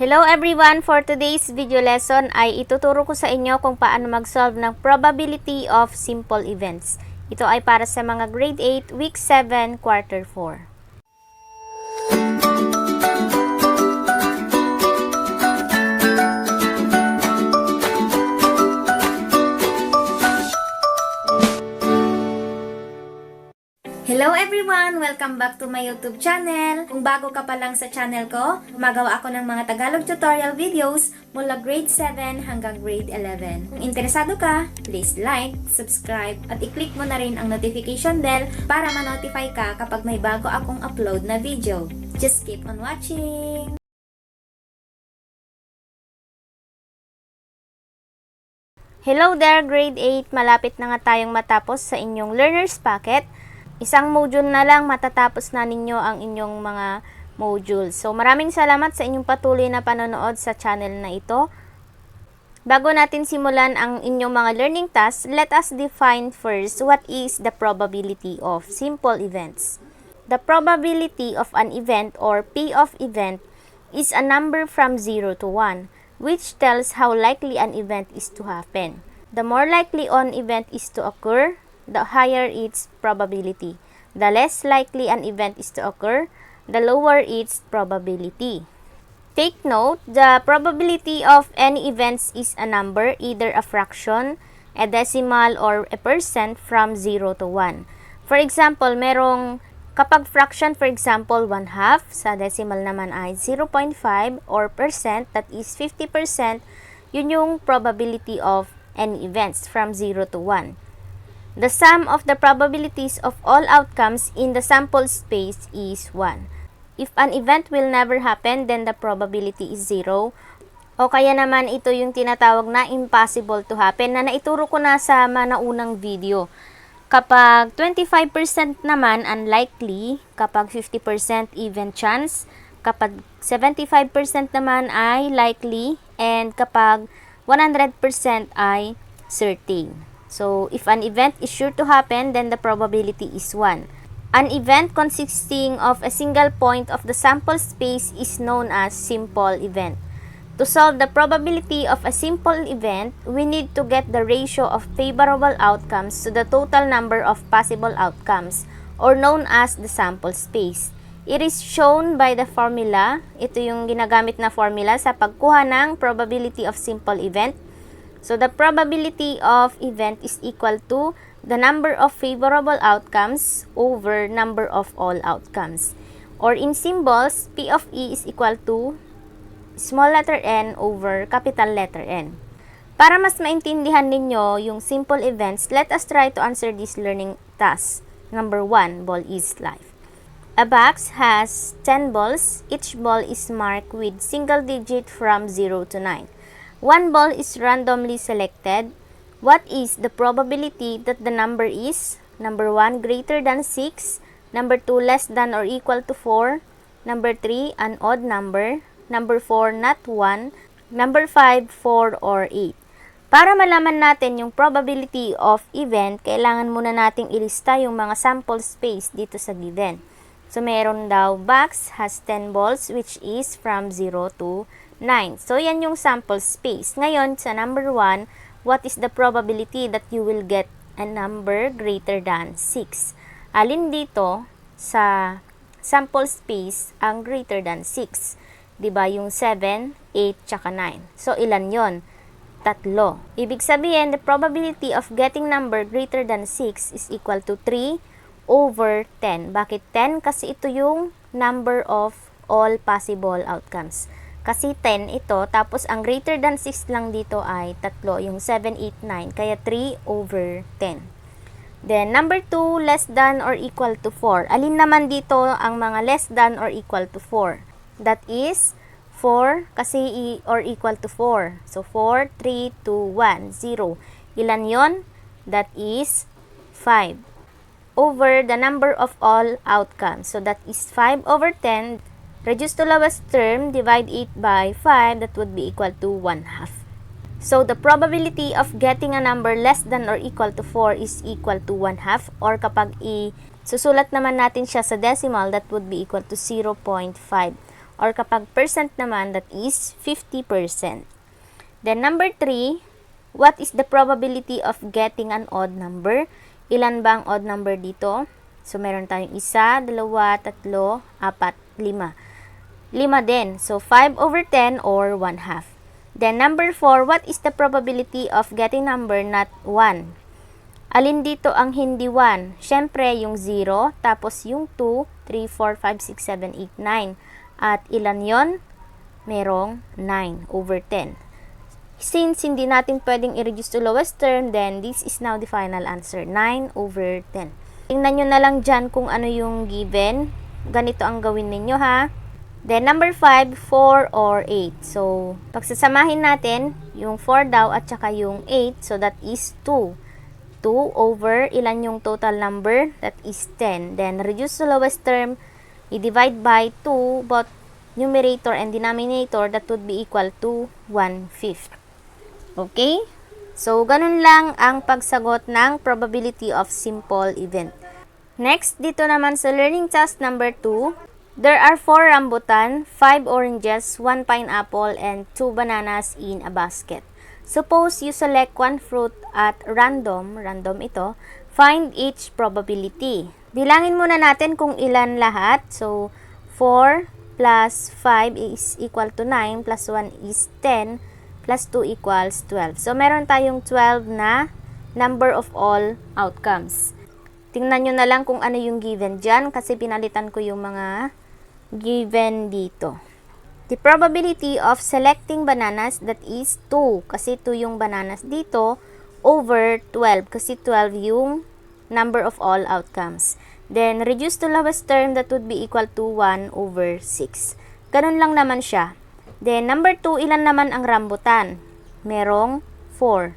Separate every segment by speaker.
Speaker 1: Hello everyone! For today's video lesson ay ituturo ko sa inyo kung paano mag-solve ng probability of simple events. Ito ay para sa mga grade 8, week 7, quarter 4. Hello everyone! Welcome back to my YouTube channel. Kung bago ka pa lang sa channel ko, gumagawa ako ng mga Tagalog tutorial videos mula grade 7 hanggang grade 11. Kung interesado ka, please like, subscribe, at i-click mo na rin ang notification bell para ma-notify ka kapag may bago akong upload na video. Just keep on watching! Hello there, grade 8! Malapit na nga tayong matapos sa inyong learner's packet. Isang module na lang matatapos na ninyo ang inyong mga modules. So, maraming salamat sa inyong patuloy na panonood sa channel na ito. Bago natin simulan ang inyong mga learning tasks, let us define first what is the probability of simple events. The probability of an event or P of event is a number from 0 to 1, which tells how likely an event is to happen. The more likely an event is to occur, the higher its probability. The less likely an event is to occur, the lower its probability. Take note, the probability of any events is a number, either a fraction, a decimal, or a percent from 0 to 1. For example, kapag fraction, for example, 1/2, sa decimal naman ay 0.5, or percent, that is 50%, yun yung probability of any events from 0 to 1. The sum of the probabilities of all outcomes in the sample space is 1. If an event will never happen, then the probability is 0. O kaya naman ito yung tinatawag na impossible to happen na naituro ko na sa naunang video. Kapag 25% naman unlikely, kapag 50% even chance, kapag 75% naman ay likely, and kapag 100% ay certain. So, if an event is sure to happen, then the probability is 1. An event consisting of a single point of the sample space is known as simple event. To solve the probability of a simple event, we need to get the ratio of favorable outcomes to the total number of possible outcomes, or known as the sample space. It is shown by the formula. Ito yung ginagamit na formula sa pagkuha ng probability of simple event. So, the probability of event is equal to the number of favorable outcomes over number of all outcomes. Or in symbols, P of E is equal to small letter n over capital letter N. Para mas maintindihan ninyo yung simple events, let us try to answer this learning task. Number 1, ball is life. A box has 10 balls. Each ball is marked with single digit from 0 to 9. One ball is randomly selected. What is the probability that the number is? Number 1, greater than 6. Number 2, less than or equal to 4. Number 3, an odd number. Number 4, not 1. Number 5, 4 or 8. Para malaman natin yung probability of event, kailangan muna nating ilista yung mga sample space dito sa given. So, meron daw box has 10 balls which is from 0 to 9. So, yan yung sample space. Ngayon, sa number 1, what is the probability that you will get a number greater than 6? Alin dito sa sample space ang greater than 6? Diba yung 7, 8, tsaka 9. So, ilan yon? 3. Ibig sabihin, the probability of getting number greater than 6 is equal to 3 over 10. Bakit 10? Kasi ito yung number of all possible outcomes. Kasi 10 ito, tapos ang greater than 6 lang dito ay 3, yung 7, 8, 9, kaya 3 over 10. Then, number 2, less than or equal to 4. Alin naman dito ang mga less than or equal to 4? That is 4 kasi or equal to 4. So, 4, 3, 2, 1, 0. Ilan yon? That is 5 over the number of all outcomes. So, that is 5 over 10. Reduce to lowest term, divide it by 5, that would be equal to 1/2. So, the probability of getting a number less than or equal to 4 is equal to 1/2, or kapag susulat naman natin siya sa decimal, that would be equal to 0.5. or kapag percent naman, that is 50%. Then number 3, what is the probability of getting an odd number? Ilan ba ang odd number dito? So, meron tayong 1, 2, 3, 4, 5. 5 din. So, 5/10 or 1/2. Then, number 4, what is the probability of getting number not 1? Alin dito ang hindi 1? Siyempre, yung 0, tapos yung 2, 3, 4, 5, 6, 7, 8, 9. At ilan yon? Merong 9/10. Since hindi natin pwedeng i-reduce to lowest term, then this is now the final answer, 9/10. Tingnan nyo na lang dyan kung ano yung given. Ganito ang gawin ninyo ha. Then number 5, 4 or 8. So, pagsasamahin natin, yung 4 daw at saka yung 8, so that is 2. 2 over, ilan yung total number? That is 10. Then, reduce to lowest term, i-divide by 2, both numerator and denominator, that would be equal to 1/5. Okay? So, ganun lang ang pagsagot ng probability of simple event. Next, dito naman sa learning task number 2, there are 4 rambutan, 5 oranges, 1 pineapple, and 2 bananas in a basket. Suppose you select one fruit at random ito, find each probability. Bilangin muna natin kung ilan lahat. So, 4 plus 5 is equal to 9, plus 1 is 10, plus 2 equals 12. So, meron tayong 12 na number of all outcomes. Tingnan nyo na lang kung ano yung given dyan kasi pinalitan ko yung mga given dito. The probability of selecting bananas, that is 2. Kasi 2 yung bananas dito over 12. Kasi 12 yung number of all outcomes. Then, reduce to lowest term, that would be equal to 1/6. Ganun lang naman siya. Then, number 2, ilan naman ang rambutan? Merong 4.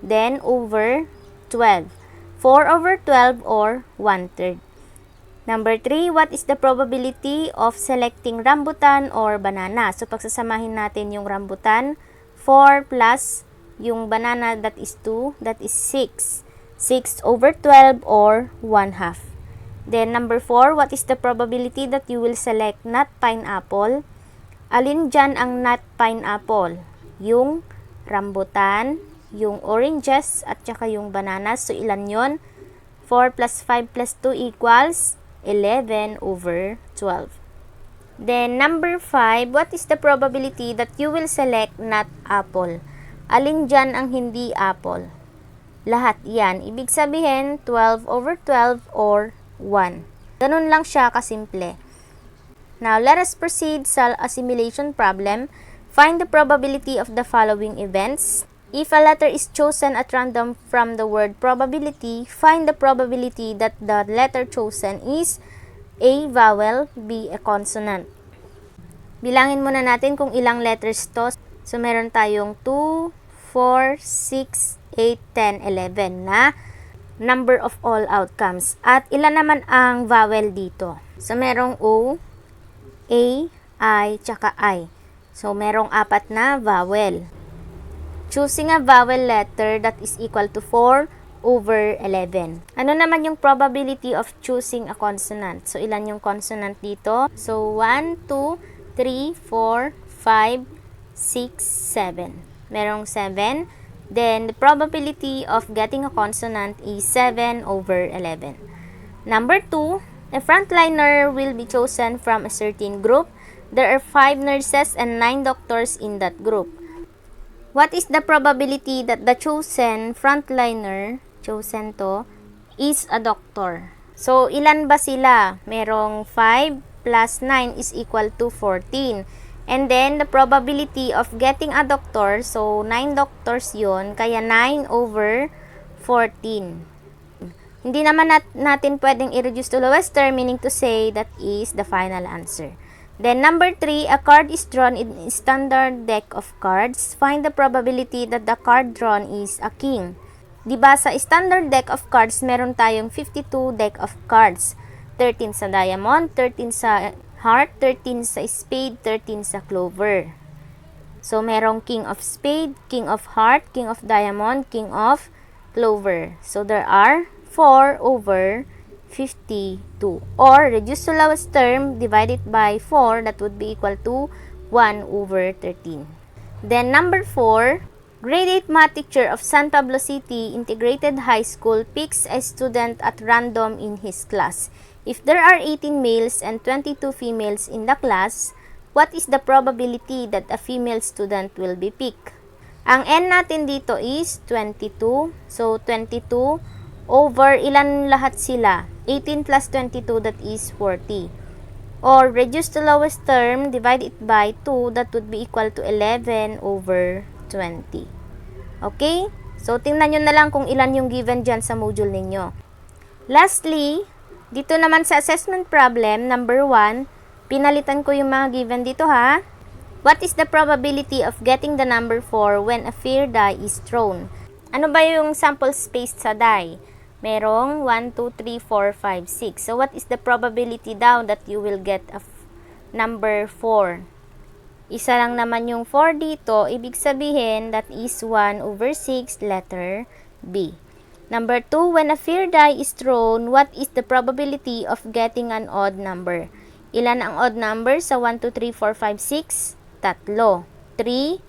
Speaker 1: Then, over 12. 4/12 or 1/3. Number 3, what is the probability of selecting rambutan or banana? So, pagsasamahin natin yung rambutan, 4 plus yung banana, that is 2, that is 6. 6/12 or 1/2. Then, number 4, what is the probability that you will select not pineapple? Alin dyan ang not pineapple? Yung rambutan, yung oranges, at saka yung bananas. So, ilan yon? 4 plus 5 plus 2 equals 11/12. Then, number 5, what is the probability that you will select not apple? Alin dyan ang hindi apple? Lahat yan. Ibig sabihin, 12/12 or 1. Ganun lang siya kasimple. Now, let us proceed sa assimilation problem. Find the probability of the following events. If a letter is chosen at random from the word probability, find the probability that the letter chosen is A. Vowel, B. A consonant. Bilangin muna natin kung ilang letters to. So, meron tayong 2, 4, 6, 8, 10, 11 na number of all outcomes. At ilan naman ang vowel dito? So, merong O, A, I, tsaka I. So, merong 4 na vowel. Choosing a vowel letter, that is equal to 4/11. Ano naman yung probability of choosing a consonant? So, ilan yung consonant dito? So, 1, 2, 3, 4, 5, 6, 7. Merong 7. Then, the probability of getting a consonant is 7/11. Number 2, a frontliner will be chosen from a certain group. There are 5 nurses and 9 doctors in that group. What is the probability that the chosen frontliner, chosen to, is a doctor? So, ilan ba sila? Merong 5 plus 9 is equal to 14. And then, the probability of getting a doctor, so 9 doctors yon, kaya 9/14. Hindi naman natin pwedeng i-reduce to lowest term, meaning to say that is the final answer. Then, number 3, a card is drawn in a standard deck of cards. Find the probability that the card drawn is a king. Diba sa standard deck of cards, meron tayong 52 deck of cards. 13 sa diamond, 13 sa heart, 13 sa spade, 13 sa clover. So, merong king of spade, king of heart, king of diamond, king of clover. So, there are 4/52. 52. Or reduce to lowest term, divide it by 4, that would be equal to 1 over 13. Then number 4, grade 8 math teacher of San Pablo City Integrated High School picks a student at random in his class. If there are 18 males and 22 females in the class, what is the probability that a female student will be picked? Ang n natin dito is 22. So, 22 over ilan lahat sila? 18 plus 22, that is 40. Or, reduce to lowest term, divide it by 2, that would be equal to 11 over 20. Okay? So, tingnan nyo na lang kung ilan yung given dyan sa module ninyo. Lastly, dito naman sa assessment problem, number 1, pinalitan ko yung mga given dito ha. What is the probability of getting the number 4 when a fair die is thrown? Ano ba yung sample space sa die? Merong 1, 2, 3, 4, 5, 6. So, what is the probability daw that you will get a number 4? Isa lang naman yung 4 dito. Ibig sabihin, that is 1 over 6, letter B. Number 2, when a fair die is thrown, what is the probability of getting an odd number? Ilan ang odd number sa 1, 2, 3, 4, 5, 6? Tatlo. 3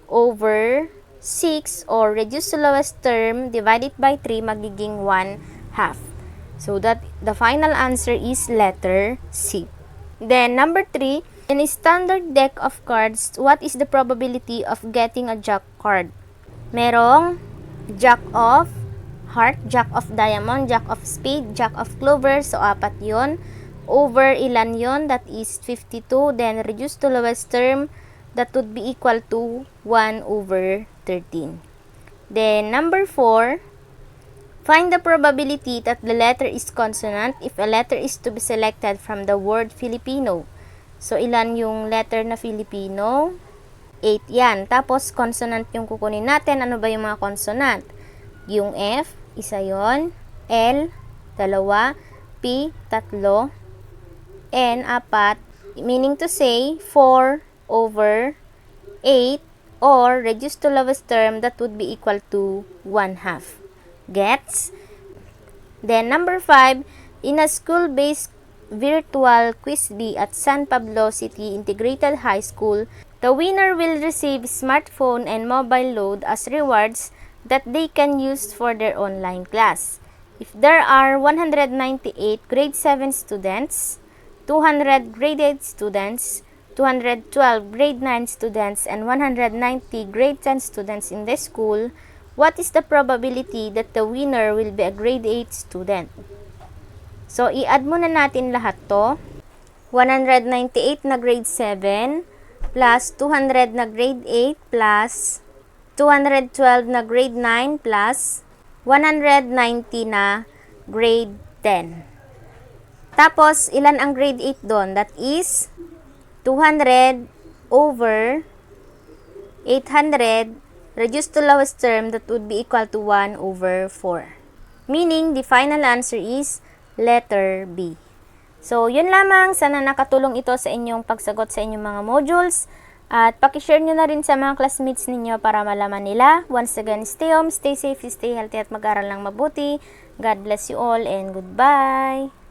Speaker 1: over 6 or reduce to lowest term divided by 3 magiging 1/2. So that the final answer is letter C. Then number 3, in a standard deck of cards, what is the probability of getting a jack card? Merong jack of heart, jack of diamond, jack of spade, jack of clover. So 4 yun. Over ilan yon? That is 52. Then reduce to lowest term, that would be equal to 1 over 13. Then number 4, find the probability that the letter is consonant if a letter is to be selected from the word Filipino. So ilan yung letter na Filipino? 8 yan. Tapos consonant yung kukunin natin. Ano ba yung mga consonant? Yung F, isa yon. L, 2. P, 3. N, 4, meaning to say 4 over 8 or reduce to lowest term, that would be equal to 1/2. Gets? Then number 5, in a school-based virtual quiz bee at San Pablo City Integrated High School, the winner will receive smartphone and mobile load as rewards that they can use for their online class. If there are 198 grade 7 students, 200 grade 8 students, 212 grade 9 students, and 190 grade 10 students in the school, what is the probability that the winner will be a grade 8 student? So, i-add muna natin lahat to. 198 na grade 7 plus 200 na grade 8 plus 212 na grade 9 plus 190 na grade 10. Tapos, ilan ang grade 8 doon? That is 200 over 800 reduced to lowest term, that would be equal to 1 over 4. Meaning, the final answer is letter B. So, yun lamang. Sana nakatulong ito sa inyong pagsagot sa inyong mga modules. At pakishare nyo na rin sa mga classmates ninyo para malaman nila. Once again, stay home, stay safe, stay healthy at mag-aral ng mabuti. God bless you all and goodbye!